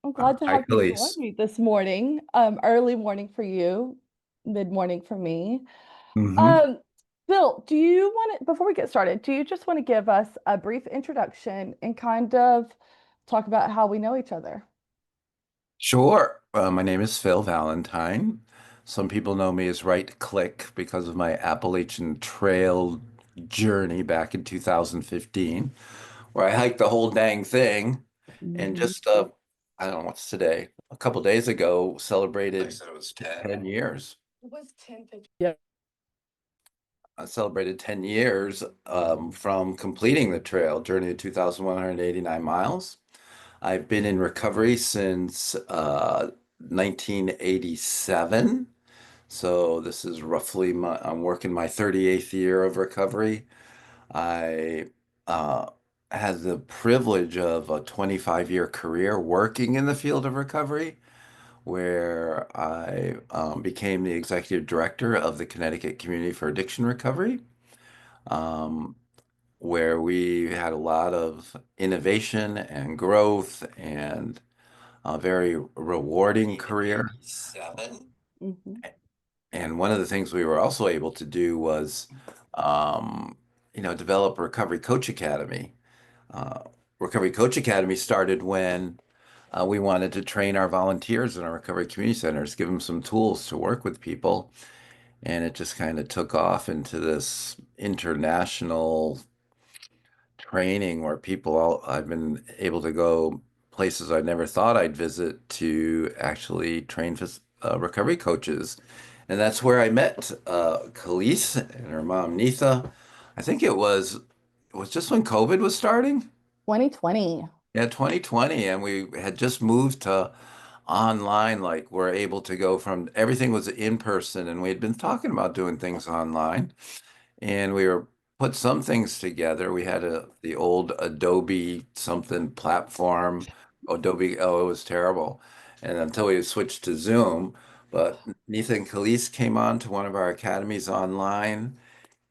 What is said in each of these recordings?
I'm glad to Hi, have you join Calliese. me this morning. Early morning for you, mid morning for me. Hmm. Um, Bill, do you want to, before we get started, do you just want to give us a brief introduction and kind of talk about how we know each other? Sure. My name is Phil Valentine. Some people know me as Right Click because of my Appalachian Trail journey back in 2015, where I hiked the whole dang thing and Mhm. just, I don't know what's today, a couple days ago celebrated 10 years. It was 10:50. Yeah. I celebrated 10 years from completing the trail journey of 2,189 miles. I've been in recovery since 1987. So this is roughly I'm working my 38th year of recovery. I uh, had the privilege of a 25-year career working in the field of recovery, where I became the executive director of the Connecticut Community for Addiction Recovery, um, where we had a lot of innovation and growth and a very rewarding career. 87. Mhm. And one of the things we were also able to do was, um, develop a Recovery Coach Academy. Uh, Recovery Coach Academy started when we wanted to train our volunteers in our recovery community centers, give them some tools to work with people. And it just kind of took off into this international training where I've been able to go places I never thought I'd visit to actually train recovery coaches. And that's where I met Calliese and her mom, Neetha. I think it was just when COVID was starting. 2020. Yeah, 2020. And we had just moved to online, like we're able to go from everything was in person, and we had been talking about doing things online. And we were put some things together. We had the old Adobe something platform. Adobe, oh, it was terrible. And until we switched to Zoom, but Nathan Calise came on to one of our academies online,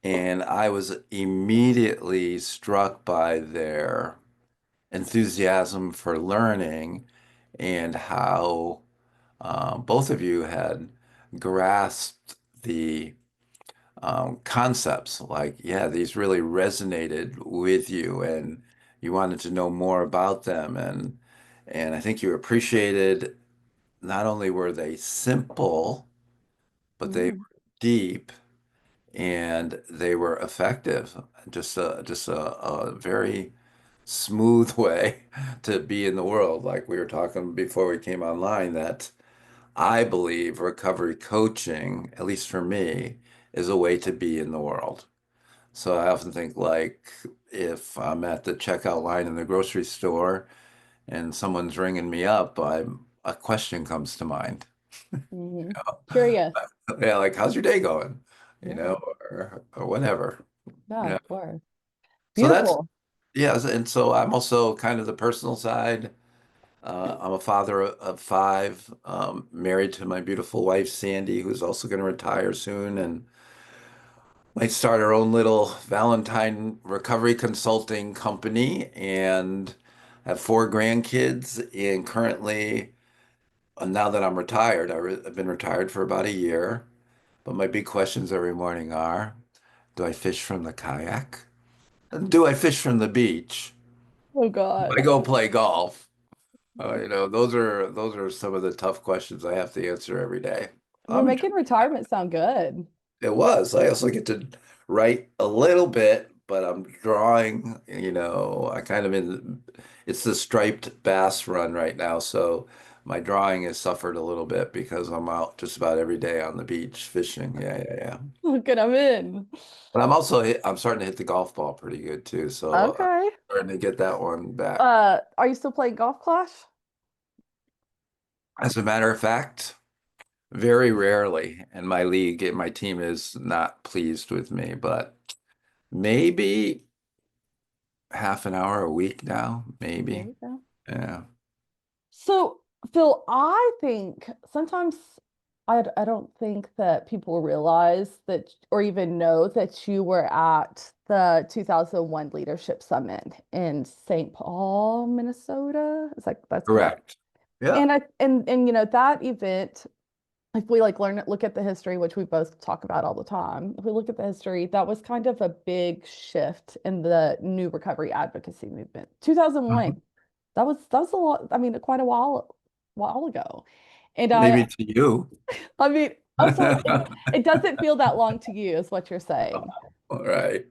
and I was immediately struck by their enthusiasm for learning and how both of you had grasped the concepts. Like, yeah, these really resonated with you, and you wanted to know more about them, and I think you appreciated not only were they simple, but they Mhm. were deep and they were effective. Just a very smooth way to be in the world. Like we were talking before we came online, that I believe recovery coaching, at least for me, is a way to be in the world. So I often think, like, if I'm at the checkout line in the grocery store and someone's ringing me up, a question comes to mind. Mhm. Curious. Yeah, like, how's your day going? Yeah. Or whatever. Yeah, Yeah. of course. So that's, Beautiful. yeah. And so I'm also kind of the personal side. I'm a father of five, married to my beautiful wife, Sandy, who's also going to retire soon, and might start our own little Valentine recovery consulting company. And have four grandkids. And currently, now that I'm retired, I've been retired for about a year. But my big questions every morning are, do I fish from the kayak? Do I fish from the beach? Oh Do God. I go play golf? Those are some of the tough questions I have to answer every day. You're I'm enjoying making retirement sound good. it. Was. I also get to write a little bit, but I'm drawing, I kind of it's the striped bass run right now, so my drawing has suffered a little bit because I'm out just about every day on the beach fishing. Yeah, yeah, yeah. Oh, good, I'm in. But I'm starting to hit the golf ball pretty good too, so I'm Okay. starting to get that one back. Are you still playing golf clash? As a matter of fact, very rarely, and my league and my team is not pleased with me, but maybe half an hour a week now, There maybe. you go. Yeah. So, Phil, I think sometimes I don't think that people realize that or even know that you were at the 2001 Leadership Summit in St. Paul, Minnesota. Is that that's correct? Correct. Yeah. And that event, if we like look at the history, which we both talk about all the time, if we look at the history, that was kind of a big shift in the new recovery advocacy movement. 2001. Mhm. That was a lot, I mean, quite a while ago. And Maybe to you. I mean, also it doesn't feel that long to you, is what you're saying. All right.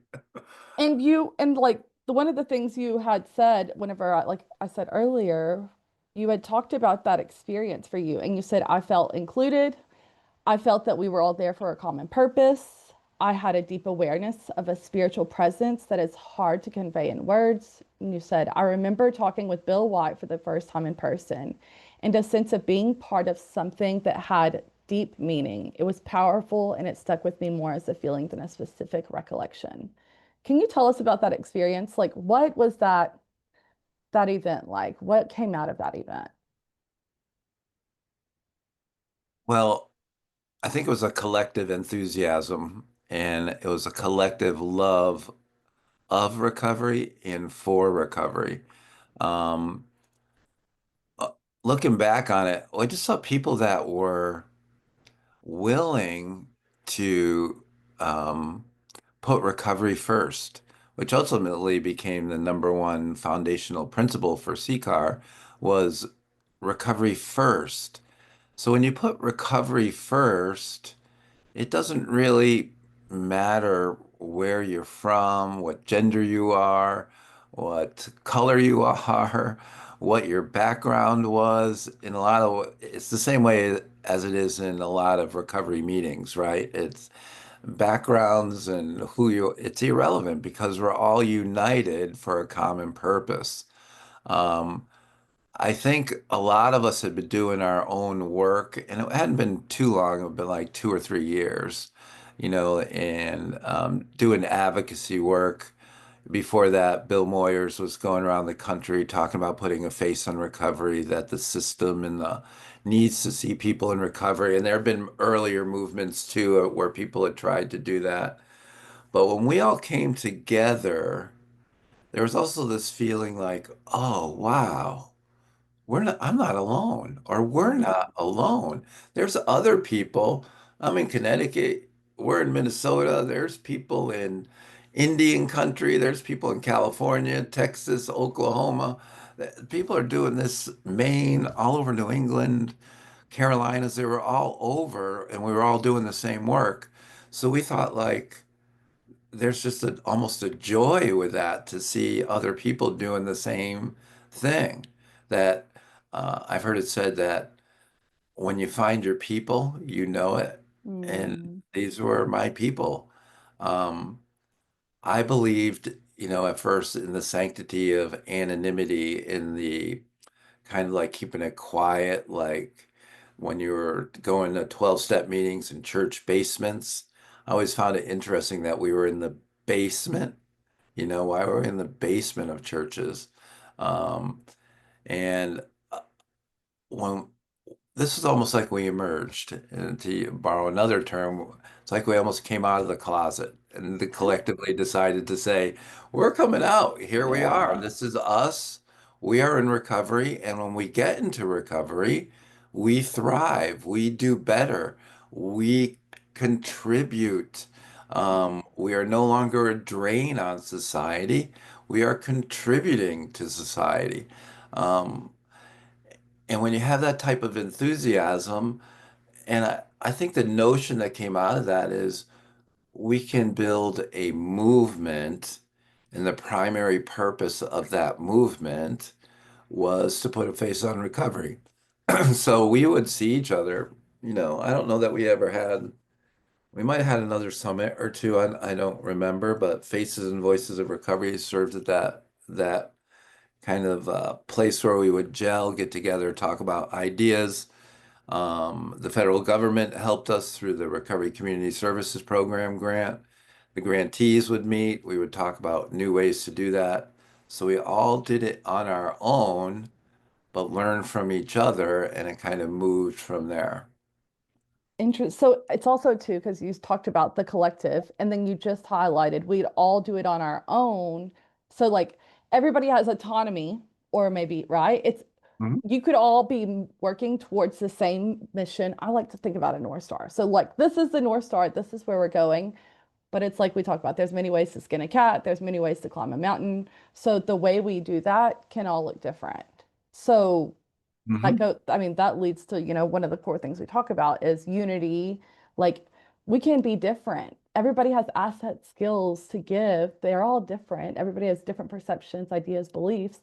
And like one of the things you had said whenever like I said earlier, you had talked about that experience for you, and you said, I felt included. I felt that we were all there for a common purpose. I had a deep awareness of a spiritual presence that is hard to convey in words. And you said, I remember talking with Bill White for the first time in person and a sense of being part of something that had deep meaning. It was powerful and it stuck with me more as a feeling than a specific recollection. Can you tell us about that experience? Like, what was that event like? What came out of that event? Well, I think it was a collective enthusiasm and it was a collective love of recovery and for recovery. Um, uh, Looking back on it, I just saw people that were willing to um, put recovery first, which ultimately became the number one foundational principle for CCAR was recovery first. So when you put recovery first, it doesn't really matter where you're from, what gender you are, what color you are, what your background was. In a lot of, it's the same way as it is in a lot of recovery meetings, right? It's backgrounds and it's irrelevant because we're all united for a common purpose. Um, I think a lot of us had been doing our own work, and it hadn't been too long. It had been like 2 or 3 years, and doing advocacy work. Before that, Bill Moyers was going around the country talking about putting a face on recovery, that the system and the needs to see people in recovery. And there have been earlier movements too, where people had tried to do that. But when we all came together, there was also this feeling like, oh, wow, I'm not alone, or we're Mhm. not alone. There's other people. I'm in Connecticut. We're in Minnesota. There's people in Indian country. There's people in California, Texas, Oklahoma. People are doing this, Maine, all over New England, Carolinas. They were all over, and we were all doing the same work. So we thought like, there's just almost a joy with that to see other people doing the same thing. That I've heard it said that when you find your people, you know it. And Mm, these were my people. Um, I believed, at first in the sanctity of anonymity, in the kind of like keeping it quiet, like when you were going to 12-step meetings in church basements. I always found it interesting that we were in the basement. Why we're in the basement of churches. Um, and when this is almost like we emerged, and to borrow another term, it's like we almost came out of the closet and collectively decided to say, we're coming out. Here we are. yeah. This is us. We are in recovery. And when we get into recovery, we thrive. We do better. We contribute. We are no longer a drain on society. We are contributing to society. Um, and when you have that type of enthusiasm, and I think the notion that came out of that is we can build a movement, and the primary purpose of that movement was to put a face on recovery. So we would see each other. I don't know that we might have had another summit or two, I don't remember, but Faces and Voices of Recovery served at that kind of place where we would gel, get together, talk about ideas. The federal government helped us through the Recovery Community Services Program grant. The grantees would meet. We would talk about new ways to do that. So we all did it on our own, but learned from each other, and it kind of moved from there. Interest. So it's also too, because you talked about the collective, and then you just highlighted we'd all do it on our own. So like everybody has autonomy, or maybe, right? It's Mhm. You could all be working towards the same mission. I like to think about a North Star. So, like, this is the North Star, this is where we're going. But it's like we talked about, there's many ways to skin a cat, there's many ways to climb a mountain. So, the way we do that can all look different. So, Mhm. I mean, that leads to, one of the core things we talk about is unity. Like, we can be different. Everybody has asset skills to give. They're all different. Everybody has different perceptions, ideas, beliefs,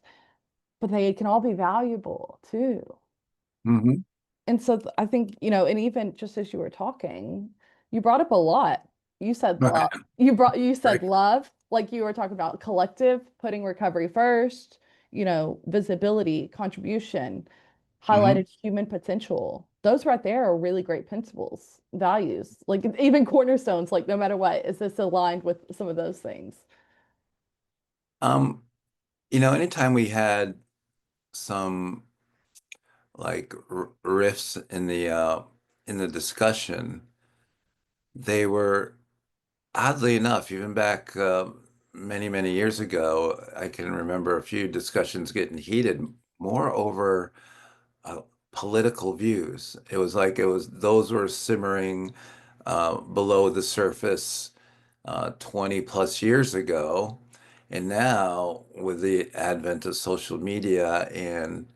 but they can all be valuable too. Mhm. And so I think, and even just as you were talking, you brought up a lot. You said love. You said Right. love, like you were talking about collective, putting recovery first, visibility, contribution, Mhm. highlighted human potential. Those right there are really great principles, values, like even cornerstones, like no matter what, is this aligned with some of those things? Um, anytime we had some like riffs in the discussion, they were oddly enough, even back many, many years ago, I can remember a few discussions getting heated more over uh, political views. It was like it was those were simmering below the surface 20 plus years ago. And now, with the advent of social media and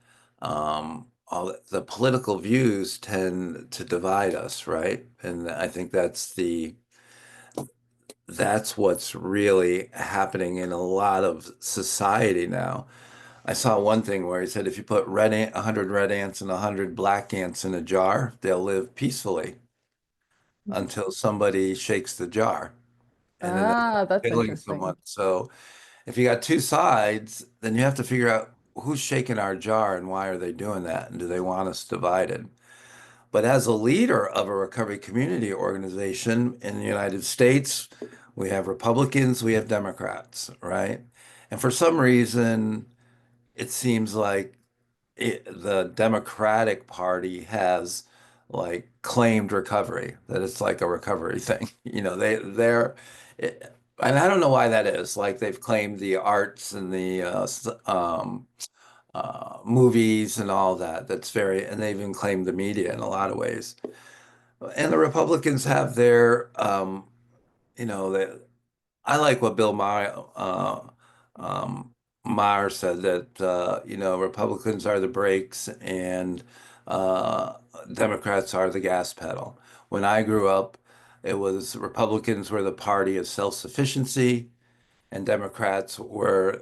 all the political views tend to divide us, right? And I think that's what's really happening in a lot of society now. I saw one thing where he said if you put 100 red ants and 100 black ants in a jar, they'll live peacefully until somebody shakes the jar, and then that's Ah, that's killing someone. interesting. So if you got two sides, then you have to figure out who's shaking our jar and why are they doing that, and do they want us divided? But as a leader of a recovery community organization in the United States, we have Republicans, we have Democrats, right? And for some reason, it seems like the Democratic Party has like claimed recovery, that it's like a recovery thing. And I don't know why that is. Like they've claimed the arts and the movies and all that. And they've even claimed the media in a lot of ways. And the Republicans have their, you know, they, I like what Bill Maher said that Republicans are the brakes and uh, Democrats are the gas pedal. When I grew up, it was Republicans were the party of self-sufficiency, and Democrats were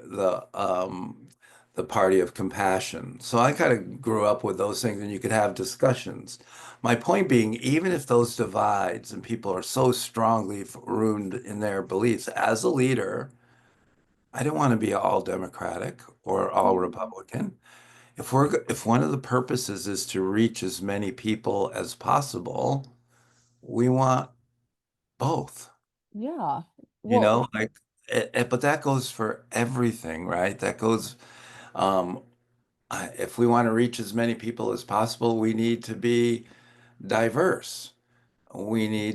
the party of compassion. So I kind of grew up with those things, and you could have discussions. My point being, even if those divides and people are so strongly ruined in their beliefs, as a leader, I don't want to be all Democratic or all Mhm. Republican. If one of the purposes is to reach as many people as possible, we want both. Yeah. You Well, know, like, but that goes for everything, right? That goes, um, if we want to reach as many people as possible, we need to be diverse. We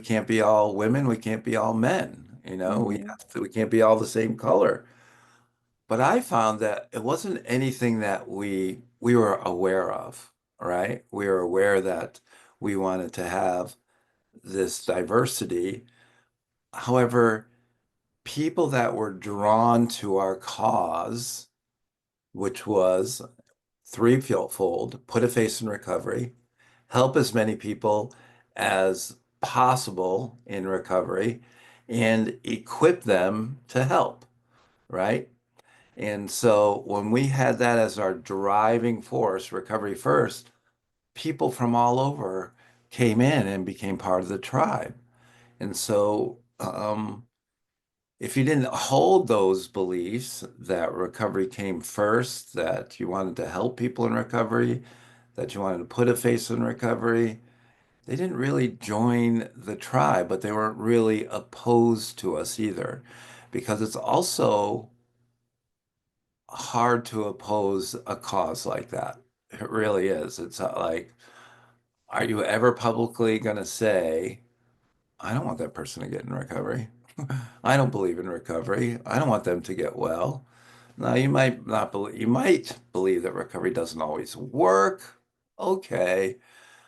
can't be all women, we can't be all men. mhm. We can't be all the same color. But I found that it wasn't anything that we were aware of, right? We were aware that we wanted to have this diversity. However, people that were drawn to our cause, which was threefold, put a face in recovery, help as many people as possible in recovery, and equip them to help, right? And so when we had that as our driving force, recovery first, people from all over came in and became part of the tribe. And so, if you didn't hold those beliefs that recovery came first, that you wanted to help people in recovery, that you wanted to put a face in recovery, they didn't really join the tribe, but they weren't really opposed to us either, because it's also hard to oppose a cause like that. It really is. It's like, are you ever publicly going to say, I don't want that person to get in recovery? I don't believe in recovery. I don't want them to get well. Now, you might not believe, you might believe that recovery doesn't always work. Okay.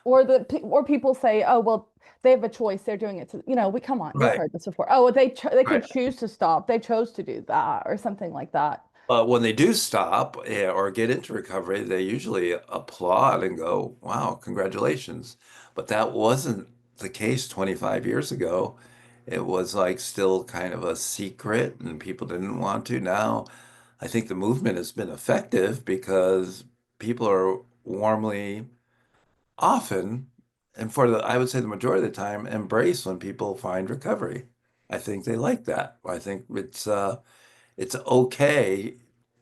Or or people say, oh, well, they have a choice. They're doing it to, we come on, we've Right. heard this before. Oh, well, they could Right. choose to stop. They chose to do that or something like that. But when they do stop or get into recovery, they usually applaud and go, wow, congratulations. But that wasn't the case 25 years ago. It was like still kind of a secret and people didn't want to. Now, I think the movement has been effective because people are warmly, often, and for I would say the majority of the time, embrace when people find recovery. I think they like that. I think it's okay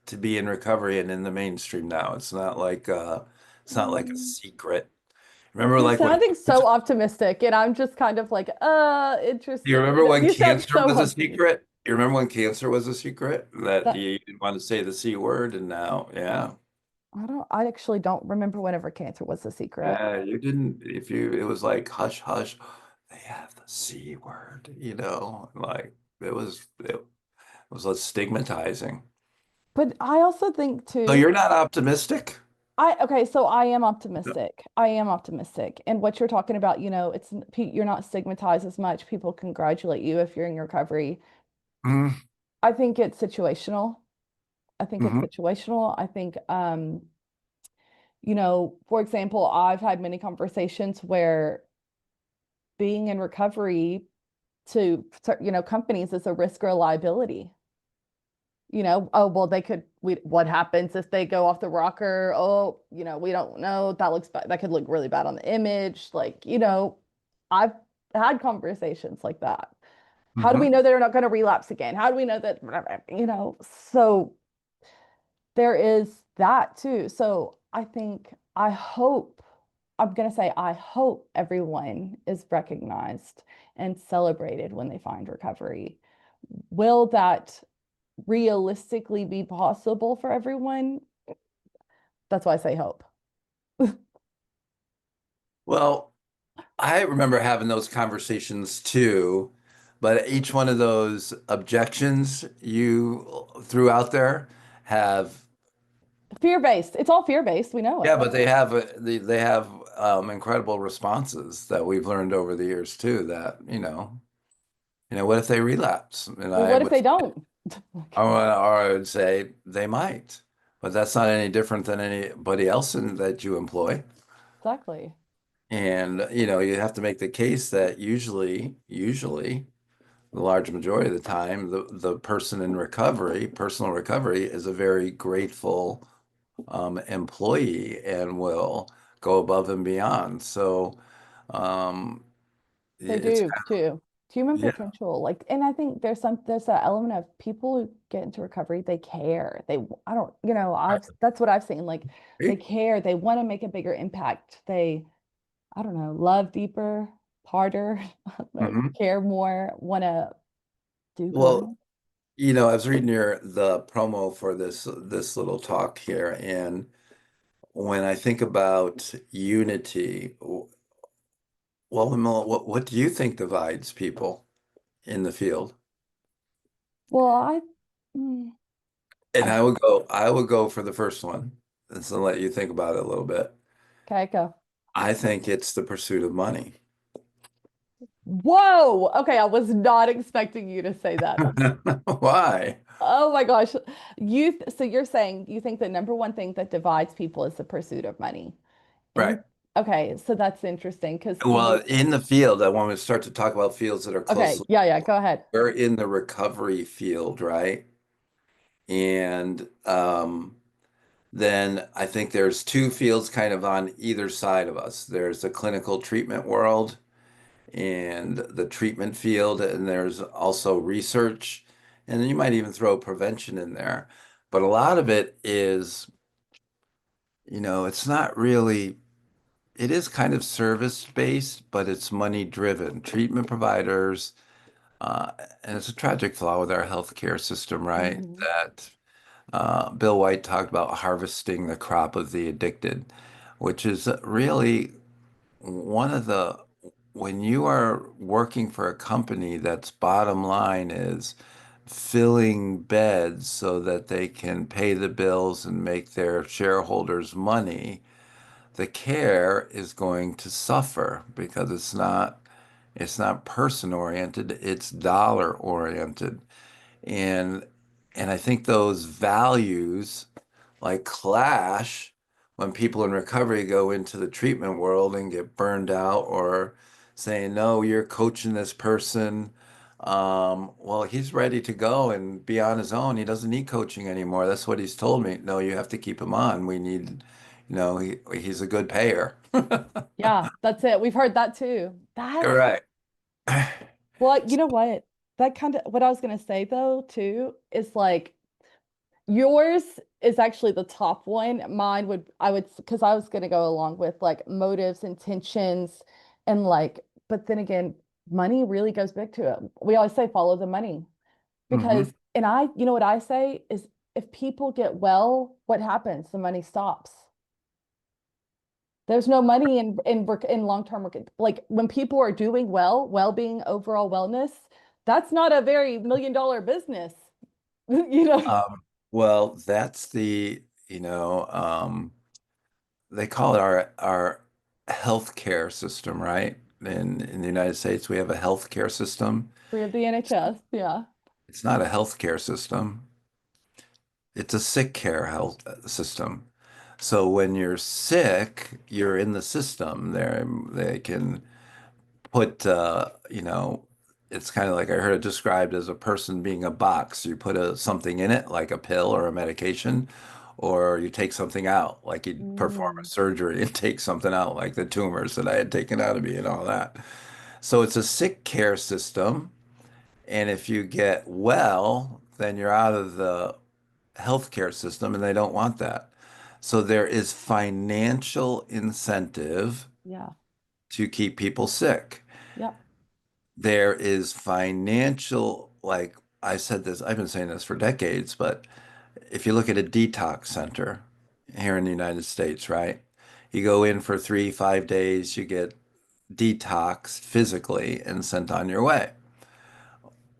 to be in recovery and in the mainstream now. It's not like a Mm. secret. Remember You're like when sounding so optimistic, and I'm just kind of like, you interested. remember when You sound cancer so was a hopeful. secret? You remember when cancer was a secret that That you didn't want to say the C word and now, yeah. I actually don't remember whenever cancer was a secret. You didn't if you it was like hush hush, they have the C word, like it was less stigmatizing. But I also think So too, you're not optimistic? okay, so I am optimistic. I am optimistic. And what you're talking about, you're not stigmatized as much. People congratulate you if you're in recovery. Mm-hmm. I think it's situational. I think it's Mm-hmm. situational. I think, for example, I've had many conversations where being in recovery to, companies is a risk or a liability. Oh, well, what happens if they go off the rocker? Oh, we don't know. That looks bad. That could look really bad on the image. Like, I've had conversations like that. How do we Mm-hmm. know they're not going to relapse again? How do we know that, so there is that too. So I'm going to say, I hope everyone is recognized and celebrated when they find recovery. Will that realistically be possible for everyone? That's why I say hope. Well, I remember having those conversations too, but each one of those objections you threw out there have, Fear-based. It's all fear-based. We know yeah, it. but they have incredible responses that we've learned over the years too. That what if they relapse? And Well, I what if would, they don't? or I would say they might, but that's not any different than anybody else that you employ. Exactly. And you have to make the case that usually, the large majority of the time, the person in recovery, personal recovery, is a very grateful employee and will go above and beyond. So um, They it's do too. Human yeah, potential. Like, and I think there's that element of people who get into recovery, they care. I don't, that's what I've seen. Like, they right? care. They want to make a bigger impact. I don't know, love deeper, harder, like Mhm. care more, want to do Well, good. I was reading the promo for this little talk here, and when I think about unity, well, Camilla, what do you think divides people in the field? Well, mm, And I, I would go for the first one, and so let you think about it a little bit. okay, go. I think it's the pursuit of money. Whoa. Okay, I was not expecting you to say that. Why? Oh my gosh. So you're saying you think the number one thing that divides people is the pursuit of money. And Right. okay, so that's interesting because Well, in the field, I want to start to talk about fields that are okay, closely. yeah, yeah, go ahead. We're in the recovery field, right? And then I think there's two fields kind of on either side of us. There's the clinical treatment world and the treatment field, and there's also research, and then you might even throw prevention in there. But a lot of it is, it's not really, it is kind of service based, but it's money driven. Treatment providers, uh, and it's a tragic flaw with our healthcare system, right? Mhm. That Bill White talked about harvesting the crop of the addicted, which is really one of when you are working for a company that's bottom line is filling beds so that they can pay the bills and make their shareholders money, the care is going to suffer because it's not person oriented, it's dollar oriented. And and I think those values like clash when people in recovery go into the treatment world and get burned out or saying, no, you're coaching this person. Well, he's ready to go and be on his own. He doesn't need coaching anymore. That's what he's told me. No, you have to keep him on. We need, he's a good payer. Yeah, that's it. We've heard that too. That's Right. well, you know what? That kind of what I was gonna say though too is like yours is actually the top one. Mine would I would because I was gonna go along with like motives, intentions, and like, but then again, money really goes big to it. We always say follow the money Hmm. because, and I, you know what I say is if people get well, what happens? The money stops. There's no money in work in long-term work. Like when people are doing well, well-being, overall wellness, that's not a very million-dollar business. You know, Well, that's they call it our healthcare system, right? In the United States, we have a healthcare system. we have the NHS. Yeah. It's not a healthcare system. It's a sick care health system. So when you're sick, you're in the system. They can put it's kind of like I heard it described as a person being a box. You put something in it, like a pill or a medication, or you take something out, like you perform a Mm, surgery and take something out, like the tumors that I had taken out of me and all that. So it's a sick care system, and if you get well, then you're out of the healthcare system, and they don't want that. So there is financial incentive yeah. to keep people sick. Yep. There is financial, like I said this, I've been saying this for decades, but if you look at a detox center here in the United States, right? You go in for 3, 5 days, you get detoxed physically and sent on your way.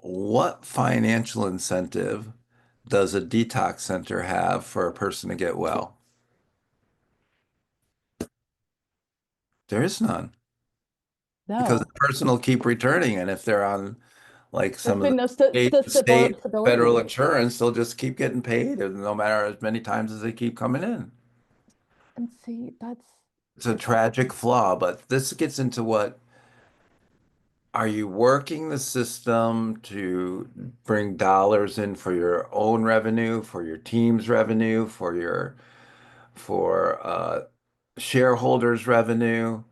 What financial incentive does a detox center have for a person to get well? There is none because the No, person will keep returning. And if they're on like there's some of been the no state federal stability. insurance, they'll just keep getting paid and no matter as many times as they keep coming in. And see, It's a tragic flaw, but this gets into what are you working the system to bring dollars in for your own revenue, for your team's revenue, for shareholders' revenue,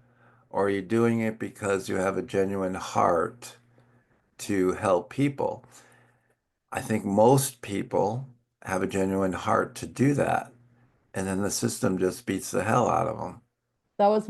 or are you doing it because you have a genuine heart to help people? I think most people have a genuine heart to do that, and then the system just beats the hell out of them. that was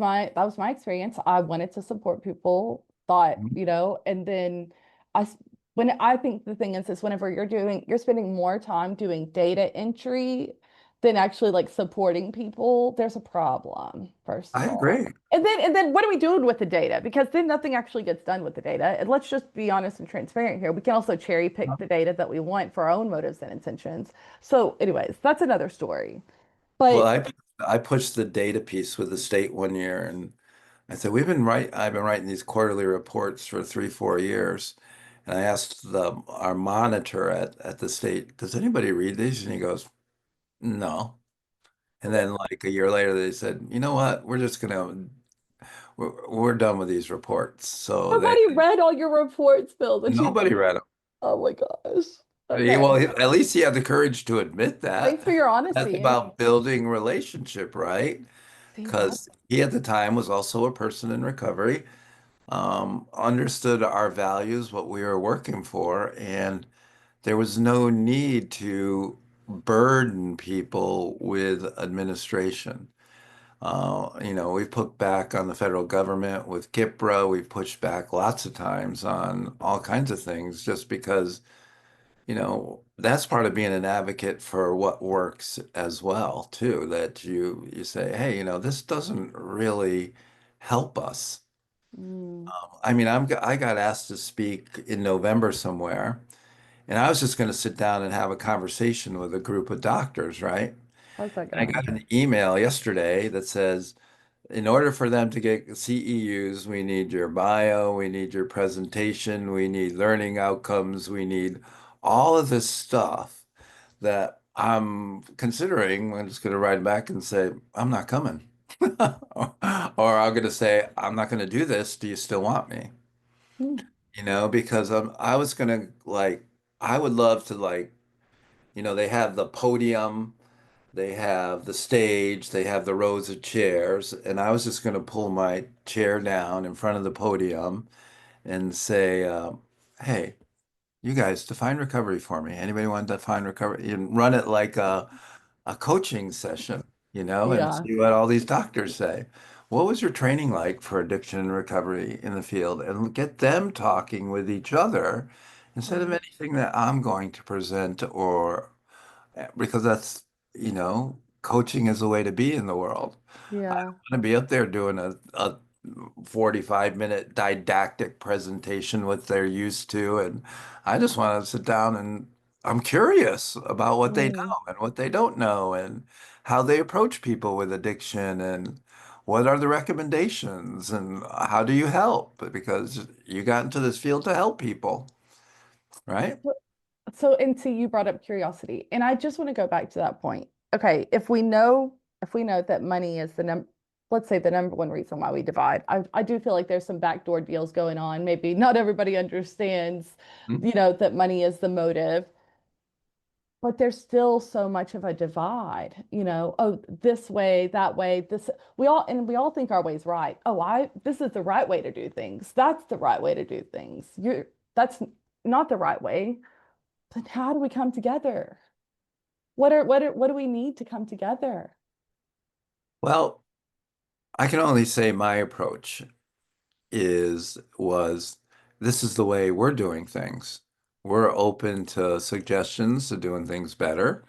my experience. I wanted to support people, thought, Mhm. you know, and then I s- when I think the thing is whenever you're spending more time doing data entry than actually like supporting people, there's a problem, first I of all. agree. And then what are we doing with the data? Because then nothing actually gets done with the data. And let's just be honest and transparent here. We can also cherry pick the data that we want for our own motives and intentions. So, anyways, that's another story. Well, But I pushed the data piece with the state one year, and I said I've been writing these quarterly reports for 3, 4 years, and I asked the our monitor at the state, does anybody read these? And he goes, no. And then like a year later, they said, you know what? We're done with these reports. So they nobody read all your reports, Bill, that you nobody read them. oh my gosh. Okay. Well, at least he had the courage to admit Thanks that. for your That's honesty. And about building relationship, right? see that Because he at the time was also a person in recovery, understood our values, what we were working for, and there was no need to burden people with administration. We've put back on the federal government with KIPRA. We've pushed back lots of times on all kinds of things just because that's part of being an advocate for what works as well, too, that you say, hey, this doesn't really help us. mm, I mean, I got asked to speak in November somewhere, And I was just going to sit down and have a conversation with a group of doctors, right? How's that And I going? got an email yesterday that says, in order for them to get CEUs, we need your bio, we need your presentation, we need learning outcomes, we need all of this stuff that I'm considering. I'm just going to write back and say, I'm not coming. Or I'm going to say, I'm not going to do this. Do you still want me? Hmm. Because I was going to like, I would love to like, they have the podium, they have the stage, they have the rows of chairs, and I was just going to pull my chair down in front of the podium and say, hey, you guys define recovery for me. Anybody want to define recovery? And run it like a coaching session, and Yeah. see what all these doctors say. What was your training like for addiction and recovery in the field? And get them talking with each other instead of Mm. anything that I'm going to present or because that's, coaching is the way to be in the world. I Yeah. don't want to be up there doing a 45-minute didactic presentation what they're used to. And I just want to sit down and I'm curious about what they Mm. know and what they don't know and how they approach people with addiction and what are the recommendations and how do you help? Because you got into this field to help people, right? So, and so you brought up curiosity, and I just want to go back to that point. Okay, if we know that money is let's say the number one reason why we divide. I do feel like there's some backdoor deals going on. Maybe not everybody understands, that money is the motive, but there's still so much of a divide, oh, this way, that way, we all think our way's right. Oh, this is the right way to do things. That's the right way to do things. That's not the right way. But how do we come together? What do we need to come together? Well, I can only say my approach was this is the way we're doing things. We're open to suggestions to doing things better.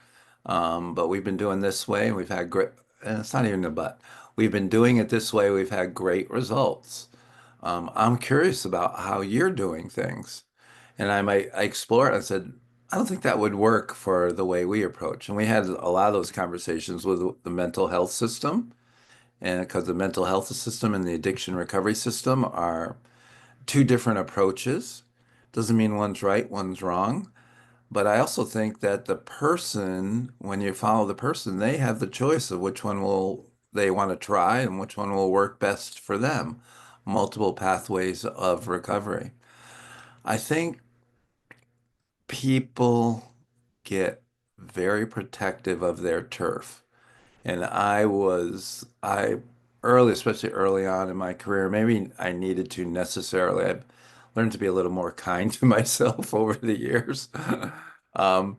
But we've been doing this way and we've had great, and it's not even a but. We've been doing it this way. We've had great results. I'm curious about how you're doing things. And I explored, I said, I don't think that would work for the way we approach. And we had a lot of those conversations with the mental health system. And because the mental health system and the addiction recovery system are two different approaches. Doesn't mean one's right, one's wrong. But I also think that the person, when you follow the person, they have the choice of which one will they want to try and which one will work best for them. Multiple pathways of recovery. I think people get very protective of their turf. And I early, especially early on in my career, maybe I needed to necessarily. I've learned to be a little more kind to myself over the years. Um,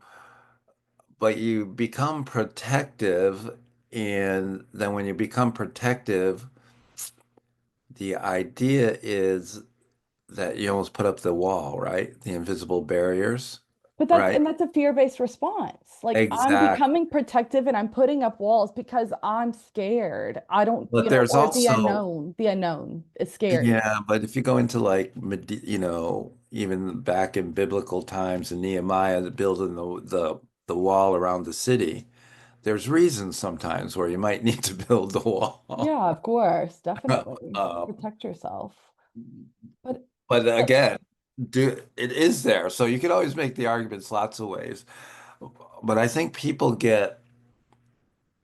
but you become protective, and then when you become protective, the idea is that you almost put up the wall, right? The invisible barriers, But that's right? and that's a fear-based response. Like I'm Exactly. becoming protective and I'm putting up walls because I'm scared. I don't, But there's or the also unknown. The unknown is scary. Yeah, but if you go into like, even back in biblical times in Nehemiah, building the wall around the city, there's reasons sometimes where you might need to build the wall. Yeah, of course, definitely. Um, Protect yourself. But but but again, it is there, so you can always make the arguments lots of ways. But I think people get,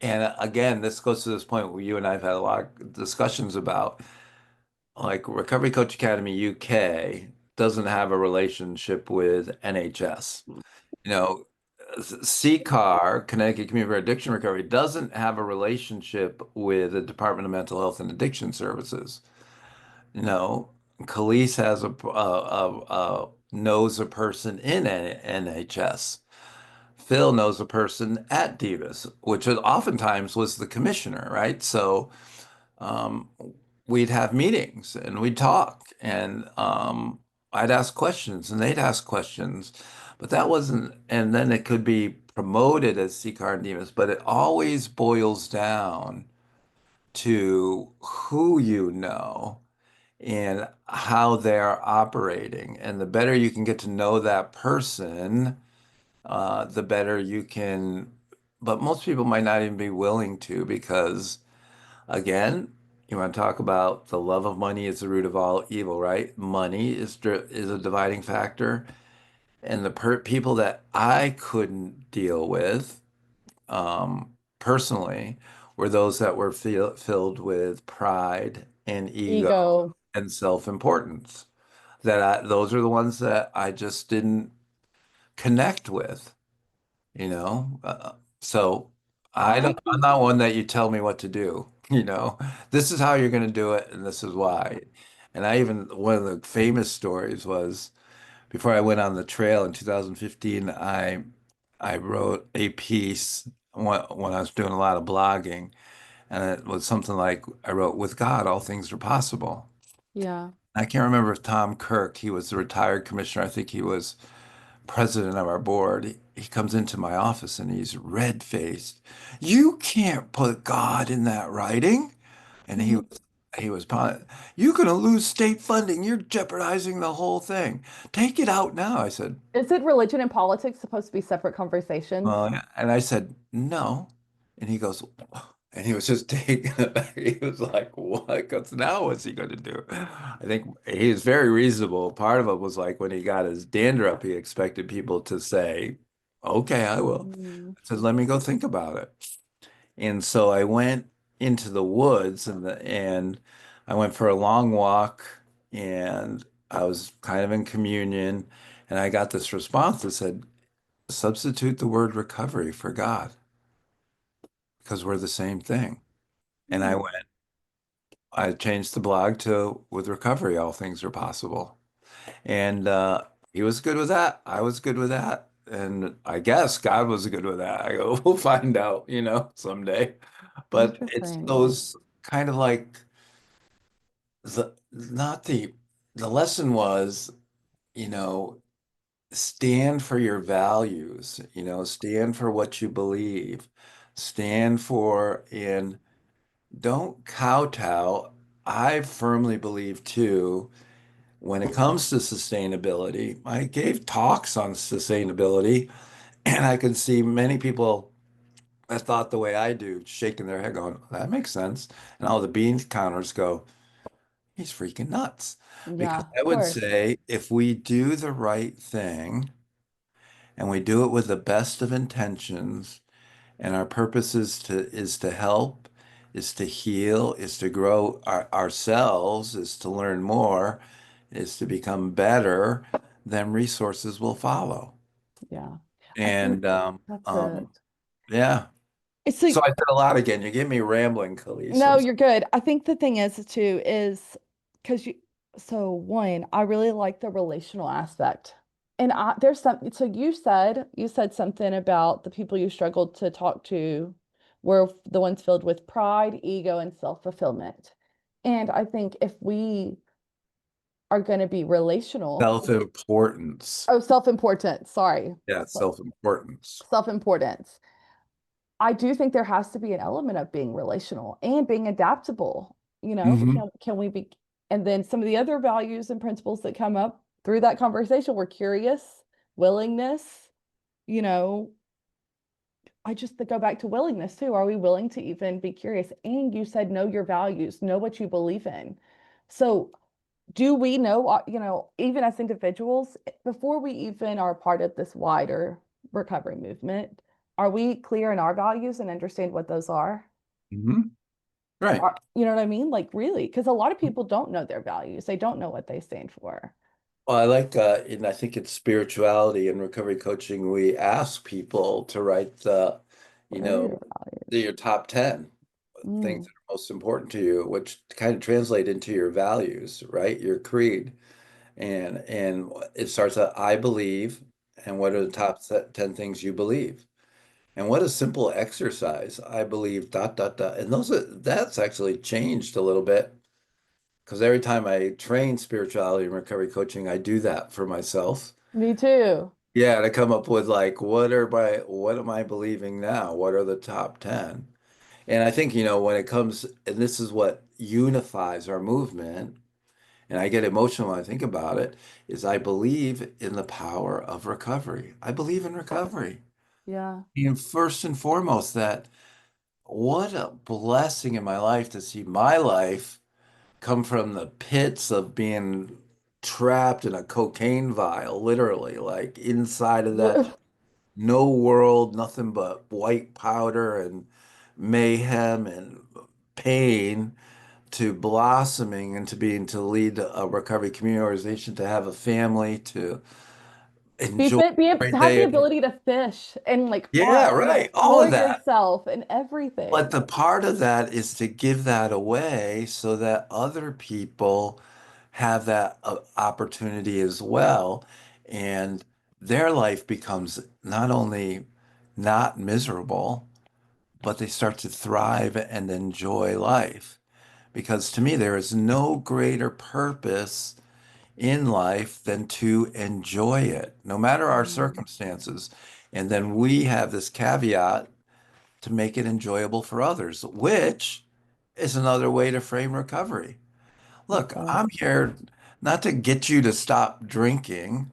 and again, this goes to this point where you and I have had a lot of discussions about. Like Recovery Coach Academy UK doesn't have a relationship with NHS. You know, CCAR, Connecticut Community for Addiction Recovery, doesn't have a relationship with the Department of Mental Health and Addiction Services. You know, Calliese knows a person in NHS. Phil knows a person at Divas, which oftentimes was the commissioner, right? So um, we'd have meetings and we'd talk and I'd ask questions and they'd ask questions. But that wasn't, and then it could be promoted as CCAR and Demas, but it always boils down to who you know and how they're operating. And the better you can get to know that person, the better you can. But most people might not even be willing to because, again, you want to talk about the love of money is the root of all evil, right? Money is a dividing factor. And the people that I couldn't deal with personally were those that were filled with pride and ego Ego. and self-importance. Those are the ones that I just didn't connect with, you know? So I I'm can, not one that you tell me what to do, you know? This is how you're going to do it, and this is why. And one of the famous stories was before I went on the trail in 2015, I wrote a piece when I was doing a lot of blogging, and it was something like I wrote, "With God, all things are possible." yeah. I can't remember if Tom Kirk, he was the retired commissioner. I think he was president of our board. He comes into my office and he's red-faced. You can't put God in that writing. And he was probably, you're going to lose state funding. You're jeopardizing the whole thing. Take it out now. I said, Is it religion and politics supposed to be separate conversations? yeah. And I said, no. And he goes, and he was just taken aback. He was like, what? Because now what's he going to do? I think he was very reasonable. Part of it was like when he got his dander up, he expected people to say, okay, I will. Mm, I said, let me go think about it. And so I went into the woods and I went for a long walk and I was kind of in communion and I got this response that said, substitute the word recovery for God because we're the same thing. And mm, I changed the blog to with recovery, all things are possible. And he was good with that. I was good with that. And I guess God was good with that. I go, we'll find out, someday. But it's interesting. those kind of like the not the lesson was, you know, stand for your values, stand for what you believe, stand for and don't kowtow. I firmly believe too, when it comes to sustainability, I gave talks on sustainability, and I could see many people that thought the way I do, shaking their head, going, that makes sense. And all the bean counters go, he's freaking nuts. Because Yeah, I of would course. say if we do the right thing and we do it with the best of intentions, and our purpose is to help, is to heal, is to grow ourselves, is to learn more, is to become better, then resources will follow. Yeah. I think And that's it. yeah. So So I said a lot again. You get me rambling, Calise. no, you're good. I think the thing is too is because so one, I really like the relational aspect. And there's some, so you said something about the people you struggled to talk to were the ones filled with pride, ego, and self-fulfillment. And I think if we are going to be relational, Self-importance. oh, self-importance, sorry, Yeah, self-importance. self-importance. I do think there has to be an element of being relational and being adaptable. Hmm. Can we be, and then some of the other values and principles that come up through that conversation were curious, willingness, you know, I just to go back to willingness too. Are we willing to even be curious? And you said know your values, know what you believe in. So do we know, even as individuals, before we even are part of this wider recovery movement, are we clear in our values and understand what those are? Hmm. Right. You know what I mean? Like, really? Because a lot of people don't know their values, they don't know what they stand for. Well, and I think it's spirituality and recovery coaching. We ask people to write you What are know, your values? your top 10 things Mm, that are most important to you, which kind of translate into your values, right? Your creed. And it starts at I believe, and what are the top 10 things you believe? And what a simple exercise. I believe dot dot dot. And that's actually changed a little bit because every time I train spirituality and recovery coaching, I do that for myself. me too. Yeah, to come up with like what am I believing now? What are the top 10? And I think, when it comes, and this is what unifies our movement, and I get emotional when I think about it, is I believe in the power of recovery. I believe in recovery. Yeah. And first and foremost, that what a blessing in my life to see my life come from the pits of being trapped in a cocaine vial, literally, like inside of that no world, nothing but white powder and mayhem and pain, to blossoming into being to lead a recovery community organization, to have a family, to Be enjoy fit, every to have the day. ability to fish and like Yeah, farm and right. All explore of that. yourself and But everything. the part of that is to give that away so that other people have that opportunity as well. And their life becomes not only not miserable, but they start to thrive and enjoy life. Because to me, there is no greater purpose in life than to enjoy it, no matter our Mm, circumstances. And then we have this caveat to make it enjoyable for others, which is another way to frame recovery. Look, okay. I'm here not to get you to stop drinking.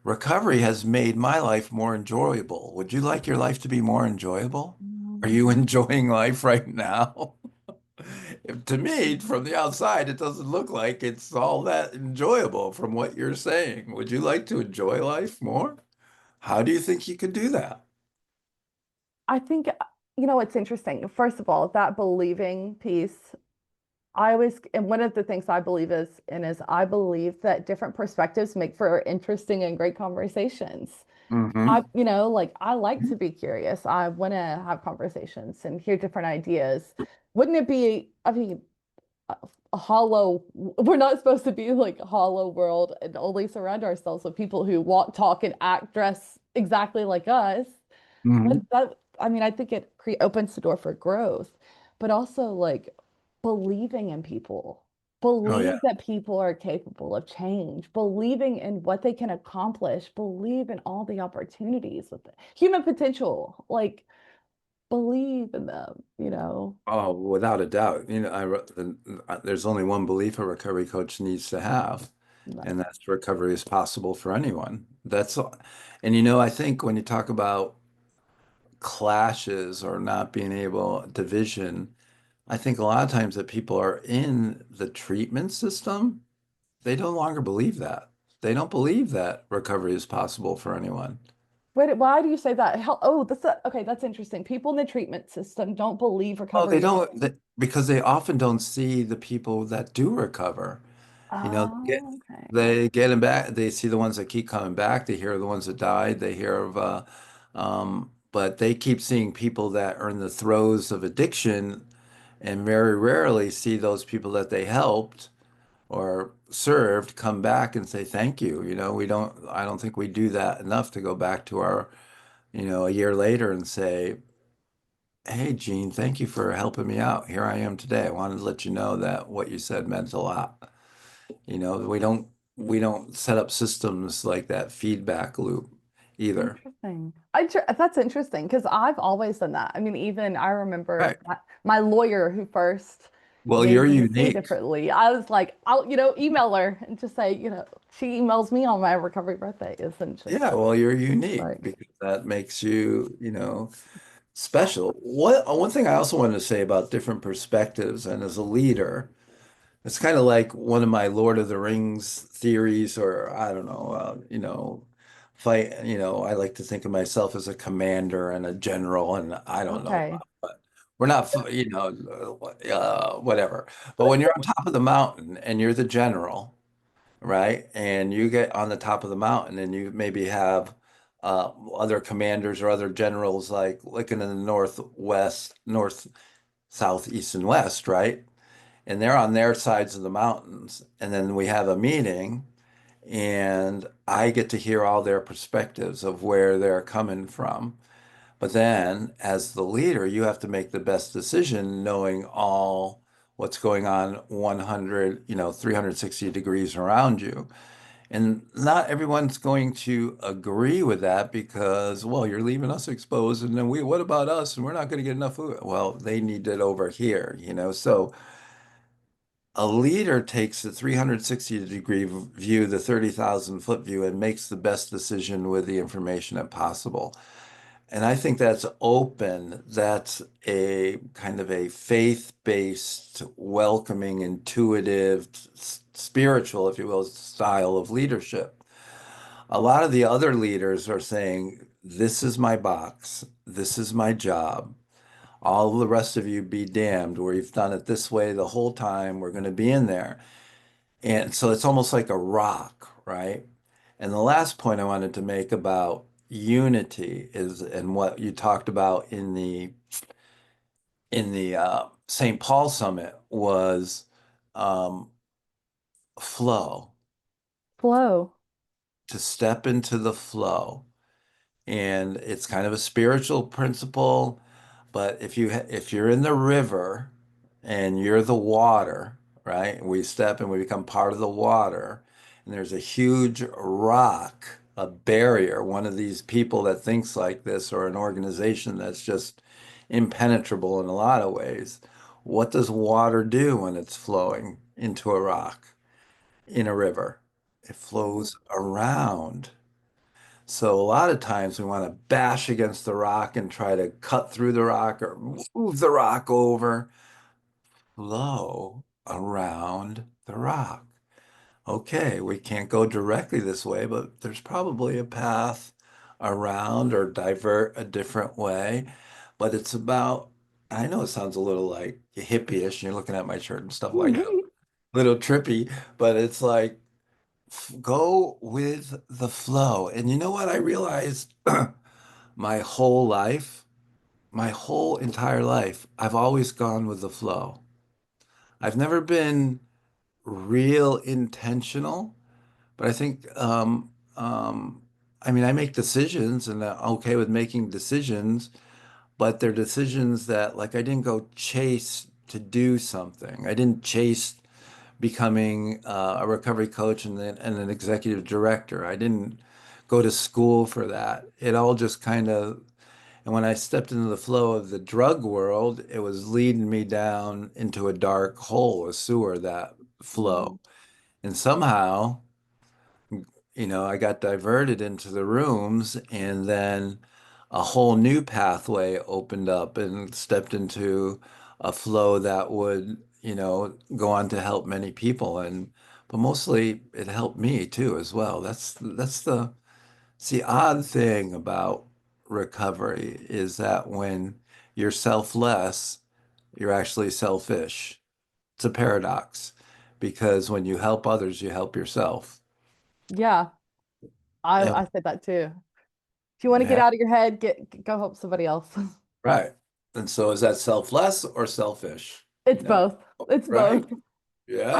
Recovery has made my life more enjoyable. Would you like your life to be more enjoyable? Are Mm, you enjoying life right now? To me, from the outside, it doesn't look like it's all that enjoyable from what you're saying. Would you like to enjoy life more? How do you think you could do that? I think, it's interesting. First of all, that believing piece, I always, and one of the things I believe is I believe that different perspectives make for interesting and great conversations. Hmm. Like I like to be curious. I want to have conversations and hear different ideas. Wouldn't it be, I mean, a hollow, we're not supposed to be like a hollow world and only surround ourselves with people who walk, talk, and act, dress exactly like us. But Hmm. I mean, I think it opens the door for growth, but also like believing in people, Oh yeah. believe that people are capable of change, believing in what they can accomplish, believe in all the opportunities with it. Human potential, like believe in them. Oh, without a doubt. There's only one belief a recovery coach needs to have, and Nice. that's recovery is possible for anyone. That's all. And I think when you talk about clashes or not being able, division, I think a lot of times that people are in the treatment system, they no longer believe that. They don't believe that recovery is possible for anyone. Why do you say that? Okay, that's interesting. People in the treatment system don't believe Oh, they recovery. don't, because they often don't see the people that do recover. You know, Oh, okay. they get them back. They see the ones that keep coming back. They hear the ones that died. They hear of, but they keep seeing people that are in the throes of addiction, and very rarely see those people that they helped or served come back and say thank you. I don't think we do that enough to go back to our, a year later and say, hey, Gene, thank you for helping me out. Here I am today. I wanted to let you know that what you said meant a lot. We don't set up systems like that feedback loop either. Interesting. That's interesting because I've always done that. I mean, even I remember Right. my lawyer who first Well, made you're me see unique. differently. I was like, I'll, email her and just say, she emails me on my recovery birthday, essentially. Yeah, well, you're unique Like, because that makes you, special. One thing I also wanted to say about different perspectives and as a leader, it's kind of like one of my Lord of the Rings theories, or I don't know, fight, I like to think of myself as a commander and a general, and I don't know, okay, but we're not, whatever. But when you're on top of the mountain and you're the general, right? And you get on the top of the mountain and you maybe have other commanders or other generals like looking in the northwest, north, south, east, and west, right? And they're on their sides of the mountains. And then we have a meeting, and I get to hear all their perspectives of where they're coming from. But then, as the leader, you have to make the best decision, knowing all what's going on 100, 360 degrees around you. And not everyone's going to agree with that because, well, you're leaving us exposed, and then what about us? And we're not going to get enough food. Well, they need it over here. So a leader takes the 360-degree view, the 30,000-foot view, and makes the best decision with the information that possible. And I think that's open. That's a kind of a faith-based, welcoming, intuitive, spiritual, if you will, style of leadership. A lot of the other leaders are saying, this is my box, this is my job. All the rest of you be damned. We've done it this way the whole time. We're going to be in there. And so it's almost like a rock, right? And the last point I wanted to make about unity is, and what you talked about in the St. Paul summit was um, flow, Flow. to step into the flow. And it's kind of a spiritual principle, but if you're in the river and you're the water, right? We step and we become part of the water, and there's a huge rock, a barrier, one of these people that thinks like this, or an organization that's just impenetrable in a lot of ways. What does water do when it's flowing into a rock in a river? It flows around. So a lot of times we want to bash against the rock and try to cut through the rock or move the rock over, flow around the rock. Okay, we can't go directly this way, but there's probably a path around or divert a different way. But it's about, I know it sounds a little like hippie-ish, and you're looking at my shirt and stuff like that, a little trippy, but it's like go with the flow. And you know what I realized my whole life, my whole entire life, I've always gone with the flow. I've never been real intentional, but I think, I mean, I make decisions and I'm okay with making decisions, but they're decisions that, like, I didn't go chase to do something. I didn't chase becoming a recovery coach and an executive director. I didn't go to school for that. It all just kind of, and when I stepped into the flow of the drug world, it was leading me down into a dark hole, a sewer, that flow. Mhm. And somehow, I got diverted into the rooms, and then a whole new pathway opened up and stepped into a flow that would, go on to help many people. But mostly it helped me too as well. It's the odd thing about recovery is that when you're selfless, you're actually selfish. It's a paradox because when you help others, you help yourself. Yeah, I And I said that too. If you want to get yeah, out of your head, go help somebody else. right. And so is that selfless or selfish? It's both. It's Right? both. Yeah.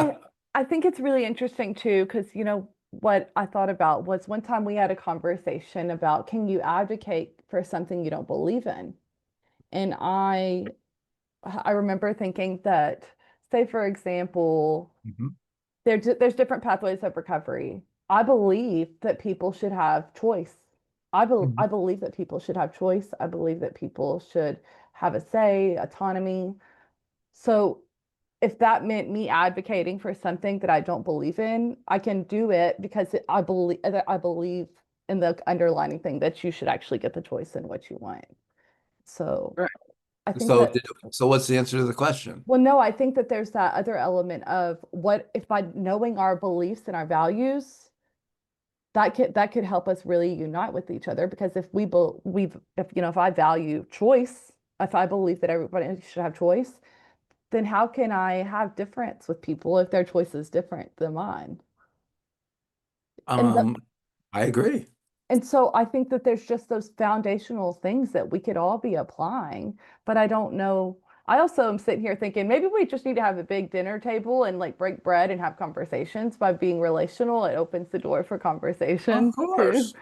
I I think it's really interesting too, because what I thought about was one time we had a conversation about can you advocate for something you don't believe in? And I remember thinking that, say for example, Mhm. there's different pathways of recovery. I believe that people should have choice. Mhm. I believe that people should have choice. I believe that people should have a say, autonomy. So if that meant me advocating for something that I don't believe in, I can do it because I believe in the underlining thing that you should actually get the choice in what you want. So Right. I think So that, did, so what's the answer to the question? well, no, I think that there's that other element of what if by knowing our beliefs and our values, that could help us really unite with each other because if if I value choice, if I believe that everybody should have choice, then how can I have difference with people if their choice is different than mine? And the, Um, I agree. and so I think that there's just those foundational things that we could all be applying, but I don't know. I also am sitting here thinking maybe we just need to have a big dinner table and like break bread and have conversations by being relational. It opens the door for Of conversation too. course.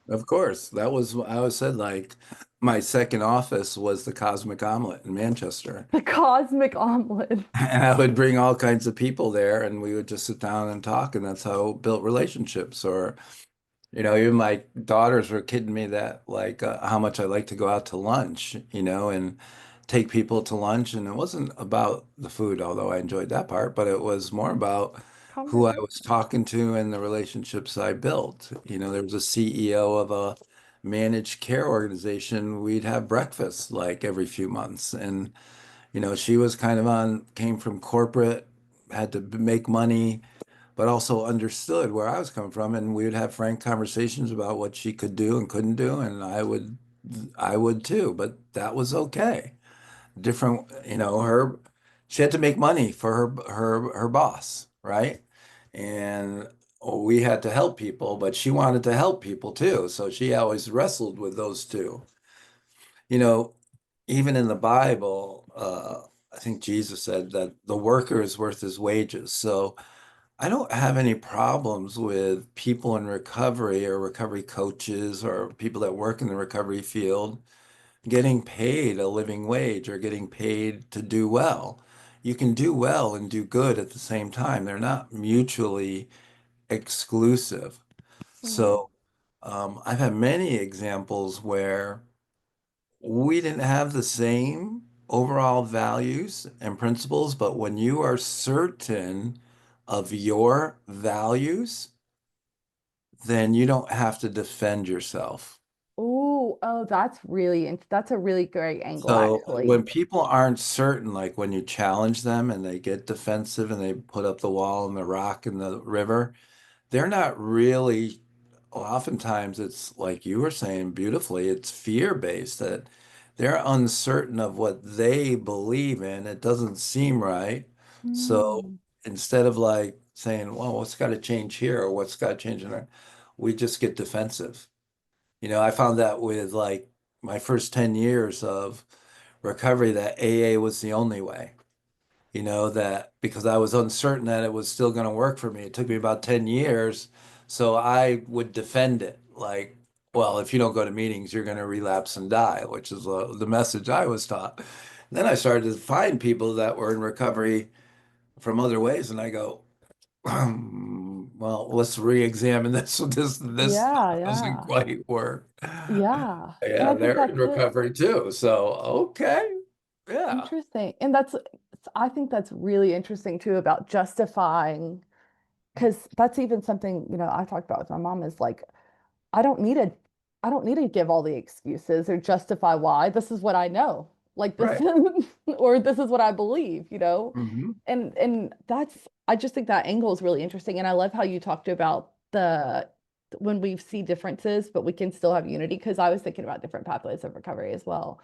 Of course. That was, I always said, like, my second office was the Cosmic Omelet in Manchester. The cosmic omelet. And I would bring all kinds of people there and we would just sit down and talk. And that's how I built relationships. Or, even my daughters were kidding me that, like, how much I like to go out to lunch, and take people to lunch, and it wasn't about the food, although I enjoyed that part, but it was more about who I was Conversation. talking to and the relationships I built. There was a CEO of a managed care organization. We'd have breakfast like every few months, and she was kind of came from corporate, had to make money, but also understood where I was coming from, and we would have frank conversations about what she could do and couldn't do, and I would too, but that was okay. Different, she had to make money for her boss, right? And we had to help people, but she wanted to help people too, so she always wrestled with those two. You know, Even in the Bible, I think Jesus said that the worker is worth his wages. So I don't have any problems with people in recovery or recovery coaches or people that work in the recovery field getting paid a living wage or getting paid to do well. You can do well and do good at the same time. They're not mutually exclusive. Mm. So I've had many examples where we didn't have the same overall values and principles, but when you are certain of your values, then you don't have to defend yourself. Ooh, oh, that's a really great angle, So when actually. people aren't certain, like when you challenge them and they get defensive and they put up the wall and the rock in the river, they're not really, oftentimes it's like you were saying beautifully, it's fear-based that they're uncertain of what they believe in. It doesn't seem right. So Mm. instead of like saying, well, what's got to change here or what's got to change in there, we just get defensive. I found that with like my first 10 years of recovery that AA was the only way. That because I was uncertain that it was still going to work for me. It took me about 10 years. So I would defend it like, well, if you don't go to meetings, you're going to relapse and die, which is the message I was taught. Then I started to find people that were in recovery from other ways, and I go, well, let's re-examine this. This Yeah, doesn't yeah. quite work. Yeah. And Yeah, I think they're in that's it. recovery too. So, okay. Yeah. Interesting. And I think that's really interesting too about justifying, because that's even something, I talked about with my mom is like, I don't need to I don't need to give all the excuses or justify why. This is what I know. Like this Right. is or this is what I believe, you know? Hmm. And that's I just think that angle is really interesting. And I love how you talked about the when we see differences, but we can still have unity, because I was thinking about different pathways of recovery as well.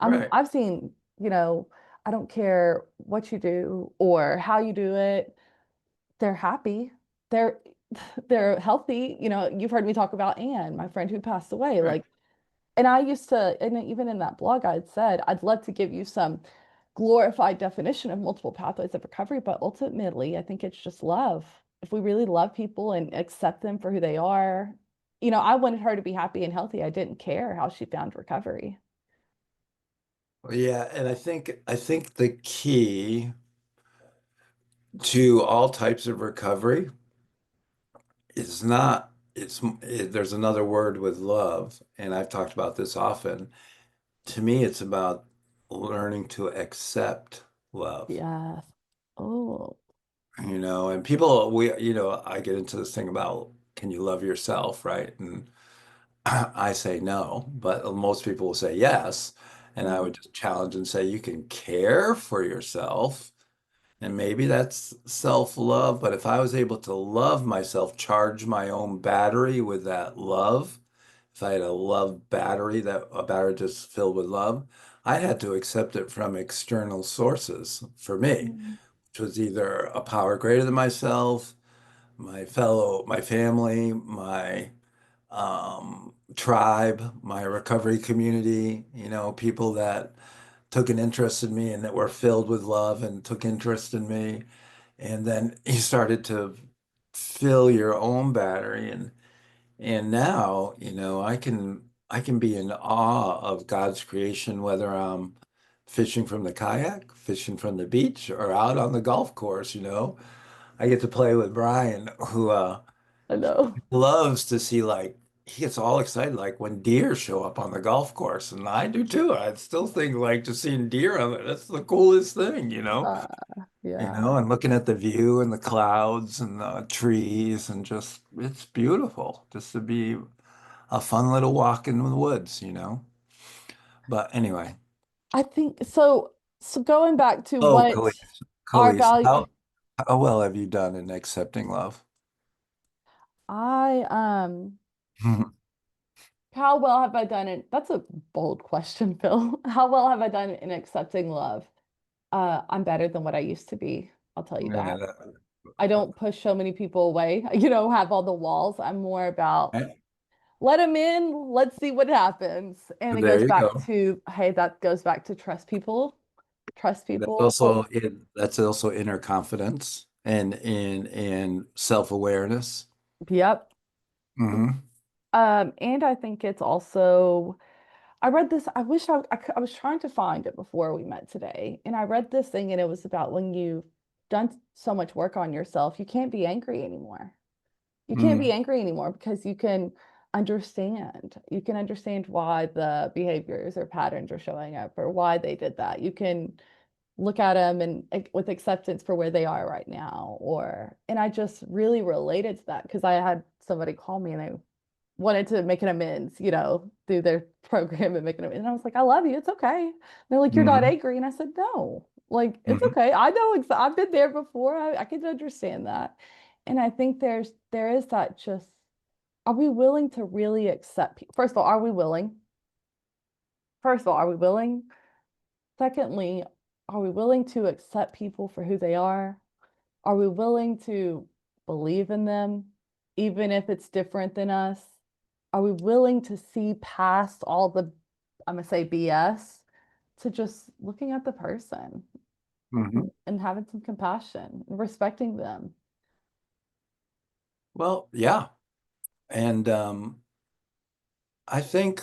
Right. I've seen, I don't care what you do or how you do it, they're happy. They're they're healthy. You've heard me talk about Anne, my friend who passed away. Right. Like, and I used to, and even in that blog, I'd said, I'd love to give you some glorified definition of multiple pathways of recovery, but ultimately, I think it's just love. If we really love people and accept them for who they are, I wanted her to be happy and healthy. I didn't care how she found recovery. Well, yeah, and I think the key to all types of recovery is not there's another word with love, and I've talked about this often. To me, it's about learning to accept love. Yes. Oh, And people I get into this thing about can you love yourself, right? And I say no, but most people will say yes. And I mm, would just challenge and say you can care for yourself. And maybe that's self-love, but if I was able to love myself, charge my own battery with that love, if I had a love battery, that a battery just filled with love, I had to accept it from external sources for me, mm, which was either a power greater than myself, my family, my tribe, my recovery community, people that took an interest in me and that were filled with love and took interest in me. And then you started to fill your own battery and now, I can be in awe of God's creation, whether I'm fishing from the kayak, fishing from the beach, or out on the golf course. I get to play with Brian, who I know. loves to see like he gets all excited like when deer show up on the golf course, and I do too. I still think like just seeing deer on it, that's the coolest thing, you know? Uh, yeah. And looking at the view and the clouds and the trees and just it's beautiful just to be a fun little walk in the woods, you know? But anyway, I think so. So going back to oh, what Calliese, our Calliese, value, how well have you done in accepting love? I how well have I done it? That's a bold question, Phil. How well have I done in accepting love? I'm better than what I used to be. I'll tell you Yeah, that. I don't push so many people away, have all the walls. I'm more about let them in, let's see what happens. And it there goes you back go. to, hey, that goes back to trust people. Trust That's people. also that's also inner confidence and in self-awareness. Yep. Hmm. And I think it's also, I read this, I wish I was trying to find it before we met today. And I read this thing and it was about when you've done so much work on yourself, you can't be angry anymore. You can't be Hmm. angry anymore because you can understand. You can understand why the behaviors or patterns are showing up or why they did that. You can look at them and with acceptance for where they are right now. And I just really related to that because I had somebody call me and they wanted to make an amends, through their program and make an amends. And I was like, I love you. It's okay. And they're like, you're not Hmm. angry. And I said, no, like, it's Hmm. okay. I know I've been there before. I can understand that. And I think there is that just, are we willing to really accept people? First of all, are we willing? First of all, are we willing? Secondly, are we willing to accept people for who they are? Are we willing to believe in them, even if it's different than us? Are we willing to see past all the, I'm gonna say BS, to just looking at the person Hmm. and having some compassion and respecting them? Well, yeah. And I think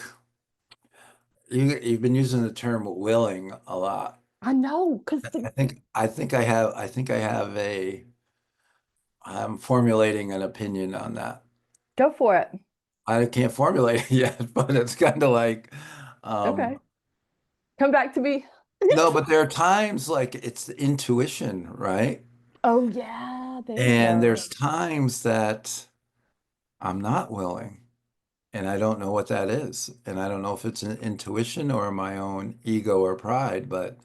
you've been using the term willing a lot. I know, because I think I have I'm formulating an opinion on that. go for it. I can't formulate it yet, but it's kind of like Okay. Come back to me. no, but there are times like it's the intuition, right? Oh, yeah, there you And go. there's times that I'm not willing and I don't know what that is. And I don't know if it's an intuition or my own ego or pride, but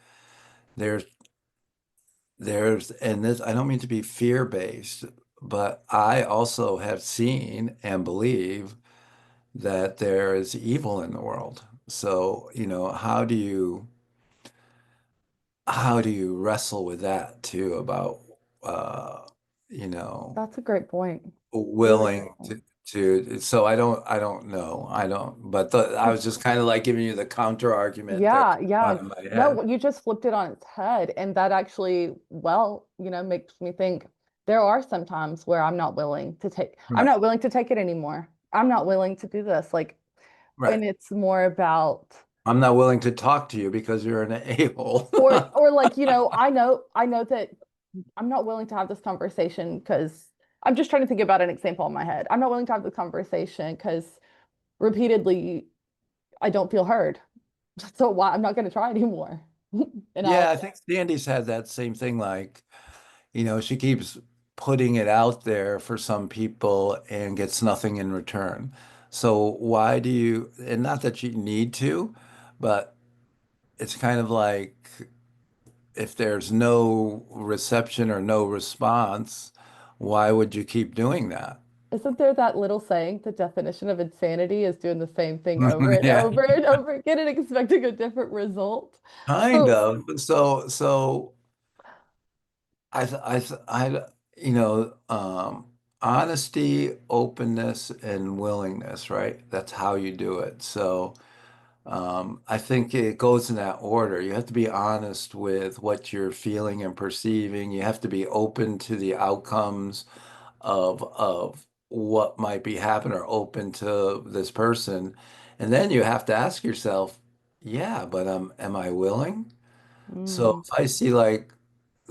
there's and this I don't mean to be fear-based, but I also have seen and believe that there is evil in the world. So, how do you wrestle with that too about uh, you know, That's a great point. Really great willing point. so I don't know. I don't, but I was just kind of like giving you the counter argument that Yeah, came yeah. out of my No, head. you just flipped it on its head. And that actually, well, makes me think there are some times where I'm Right. not willing to take it anymore. I'm not willing to do this. Like, Right. and it's more about, I'm not willing to talk to you because you're an a-hole. or like, I know that I'm not willing to have this conversation because I'm just trying to think about an example in my head. I'm not willing to have the conversation because repeatedly I don't feel heard. So why I'm not going to try anymore. And Yeah, I'll, I think Sandy's had that same thing. Like, she keeps putting it out there for some people and gets nothing in return. So why do you, and not that you need to, but it's kind of like if there's no reception or no response, why would you keep doing that? isn't there that little saying, the definition of insanity is doing the same thing over and Yeah, over and over again and expecting a different result? kind So of. So you know, honesty, openness, and willingness, right? That's how you do it. So, I think it goes in that order. You have to be honest with what you're feeling and perceiving. You have to be open to the outcomes of what might be happening or open to this person. And then you have to ask yourself, yeah, but am I willing? So mm, if I see like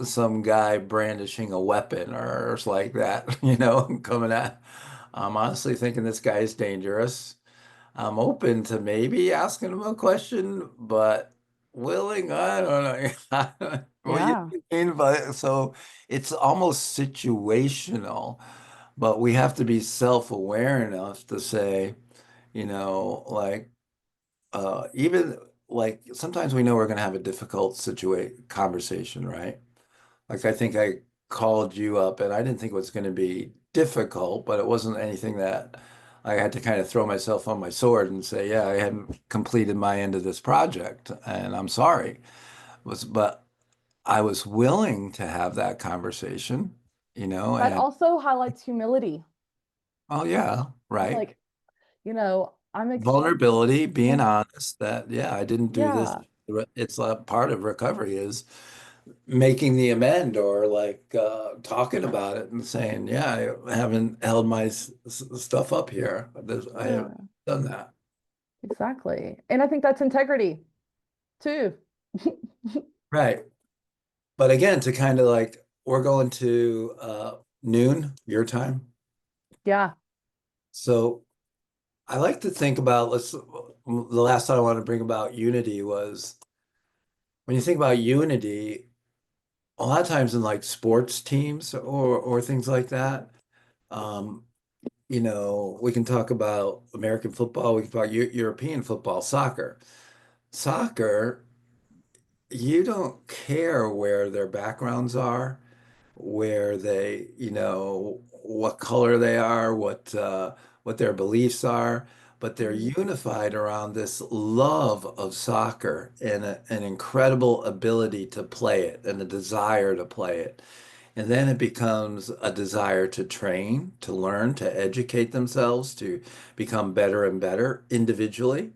some guy brandishing a weapon or like that, coming at, I'm honestly thinking this guy is dangerous. I'm open to maybe asking him a question, but willing, I don't know. I don't know what you Yeah. mean, but so it's almost situational, but we have to be self-aware enough to say, like even like sometimes we know we're going to have a difficult situation conversation, right? Like I think I called you up and I didn't think it was going to be difficult, but it wasn't anything that I had to kind of throw myself on my sword and say, yeah, I hadn't completed my end of this project and I'm sorry. But I was willing to have that conversation, That and also highlights humility. oh yeah, right. Like, I'm Vulnerability, being yeah, honest that, yeah, I didn't do this. yeah, It's a part of recovery is making the amend or like talking about it and saying, yeah, I haven't held my stuff up here. I haven't yeah, done that. exactly. And I think that's integrity too. Right. But again, to kind of like, we're going to noon your time. Yeah. So I like to think about, the last thought I want to bring about unity was when you think about unity, a lot of times in like sports teams or things like that, um, we can talk about American football, we can talk European football, soccer. Soccer, you don't care where their backgrounds are, where they, what color they are, what their beliefs are, but they're Mhm. unified around this love of soccer and an incredible ability to play it and a desire to play it. And then it becomes a desire to train, to learn, to educate themselves, to become better and better individually.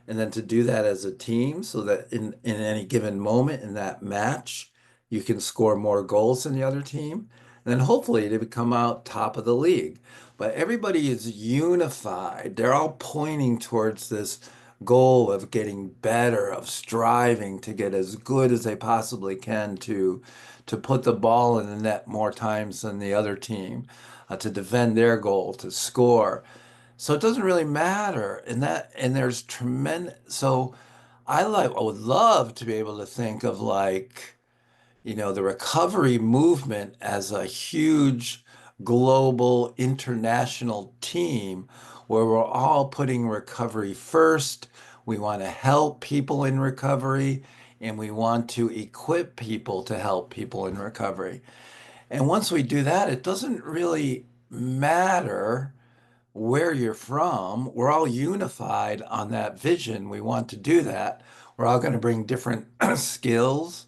And then to do that as a team so that in any given moment in that match, you can score more goals than the other team. And then hopefully they become out top of the league. But everybody is unified. They're all pointing towards this goal of getting better, of striving to get as good as they possibly can to put the ball in the net more times than the other team, to defend their goal, to score. So it doesn't really matter. And there's tremendous, so I would love to be able to think of like, the recovery movement as a huge global international team where we're all putting recovery first. We want to help people in recovery and we want to equip people to help people in recovery. And once we do that, it doesn't really matter where you're from. We're all unified on that vision. We want to do that. We're all going to bring different skills.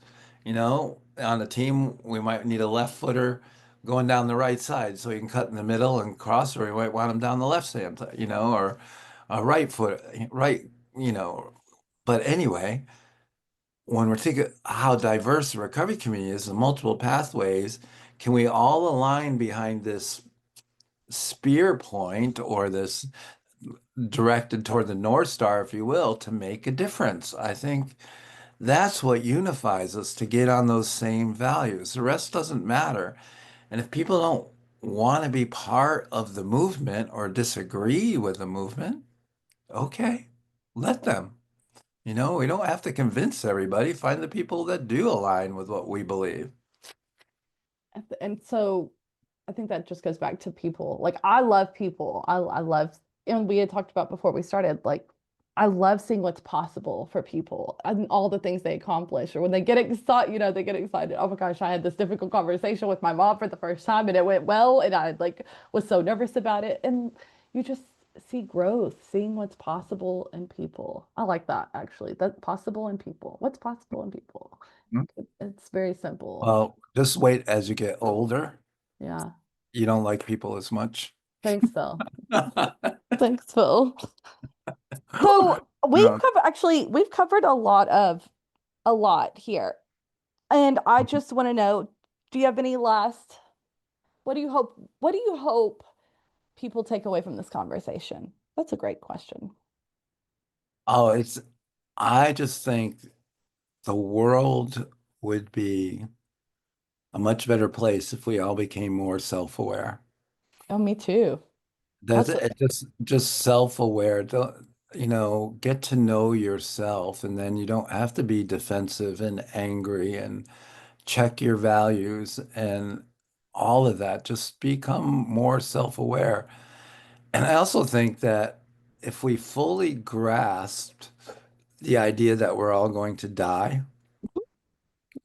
On the team, we might need a left footer going down the right side so he can cut in the middle and cross, or we might want him down the left side, or a right foot, right, you know. But anyway, when we're thinking how diverse the recovery community is and multiple pathways, can we all align behind this spear point or this directed toward the North Star, if you will, to make a difference? I think that's what unifies us to get on those same values. The rest doesn't matter. And if people don't want to be part of the movement or disagree with the movement, okay, let them. We don't have to convince everybody. Find the people that do align with what we believe. And so I think that just goes back to people. Like I love people. I love, and we had talked about before we started, like I love seeing what's possible for people and all the things they accomplish. Or when they get excited, they get excited. Oh my gosh, I had this difficult conversation with my mom for the first time and it went well. And I like was so nervous about it. And you just see growth, seeing what's possible in people. I like that actually. That's possible in people. What's possible in people? It's very simple. Well, just wait as you get older. Yeah. You don't like people as much. Thanks, Phil. Thanks, Phil. So No. we've covered a lot here. And I just want to know, do you have any last, what do you hope people take away from this conversation? That's a great question. Oh, I just think the world would be a much better place if we all became more self-aware. Oh, me too. That's That's it, just self-aware. Don't, get to know yourself, and then you don't have to be defensive and angry and check your values and all of that. Just become more self-aware. And I also think that if we fully grasped the idea that we're all going to die,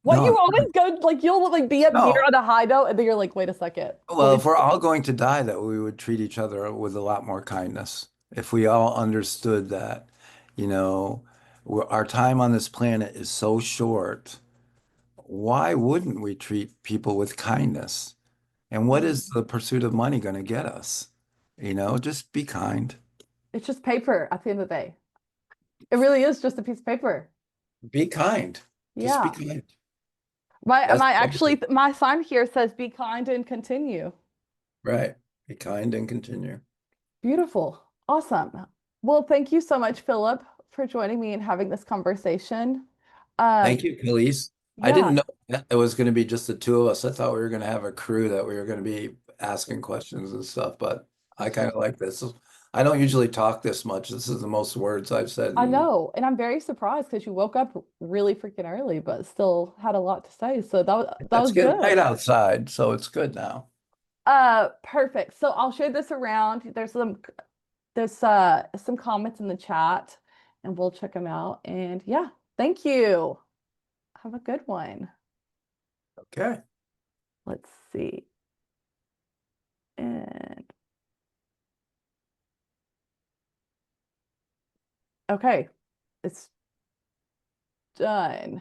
what you no, always go like you'll like be up here no. on a high note and then you're like, wait a second. Let Well, me if we're all going to die, that we would treat each other with a lot more kindness. If we all understood that, you know, our time on this planet is so short, why wouldn't we treat people with kindness? And what is um, the pursuit of money going to get us? Just be kind. it's just paper at the end of the day. It really is just a piece of paper. Be kind. Just be Yeah. kind. That's My actually basic. my sign here says be kind and continue. Right. Be kind and continue. Beautiful. Awesome. Well, thank you so much, Philip, for joining me and having this conversation. Thank Um, you, Calliese. I yeah, didn't know that it was going to be just the two of us. I thought we were going to have a crew that we were going to be asking questions and stuff, but I kind of like this. I don't usually talk this much. This is the most words I've said. I And know. And I'm very surprised because you woke up really freaking early, but still had a lot to say. So that it's was getting light good. outside, so it's good now. Perfect. So I'll share this around. There's some comments in the chat and we'll check them out. And yeah, thank you. Have a good one. Okay. Let's see. And okay, it's done.